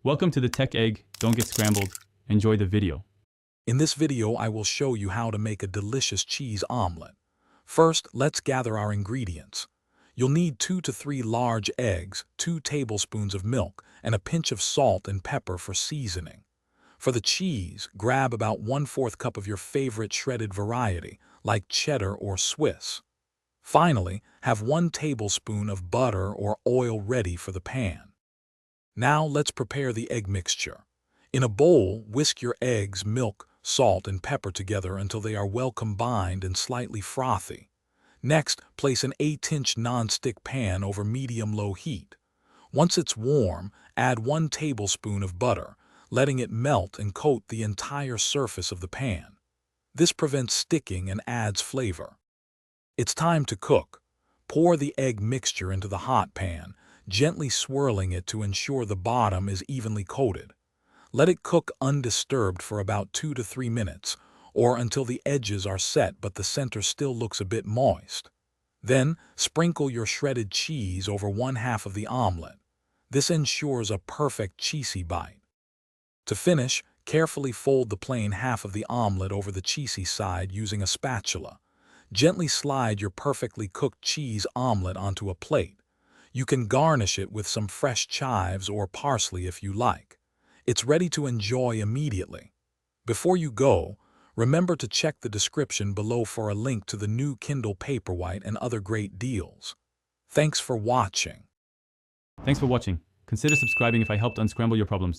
Welcome to the Tech Egg. Don't get scrambled. Enjoy the video. In this video, I will show you how to make a delicious cheese omelet. First, let's gather our ingredients. You'll need 2 to 3 large eggs, 2 tablespoons of milk, and a pinch of salt and pepper for seasoning. For the cheese, grab about 1/4 cup of your favorite shredded variety, like cheddar or Swiss. Finally, have 1 tablespoon of butter or oil ready for the pan. Now let's prepare the egg mixture. In a bowl, whisk your eggs, milk, salt, and pepper together until they are well combined and slightly frothy. Next, place an 8-inch non-stick pan over medium-low heat. Once it's warm, add 1 tablespoon of butter, letting it melt and coat the entire surface of the pan. This prevents sticking and adds flavor. It's time to cook. Pour the egg mixture into the hot pan, gently swirling it to ensure the bottom is evenly coated. Let it cook undisturbed for about 2 to 3 minutes, or until the edges are set but the center still looks a bit moist. Then, sprinkle your shredded cheese over 1/2 of the omelet. This ensures a perfect cheesy bite. To finish, carefully fold the plain half of the omelet over the cheesy side using a spatula. Gently slide your perfectly cooked cheese omelet onto a plate. You can garnish it with some fresh chives or parsley if you like. It's ready to enjoy immediately. Before you go, remember to check the description below for a link to the new Kindle Paperwhite and other great deals. Thanks for watching. Thanks for watching. Consider subscribing if I helped unscramble your problems.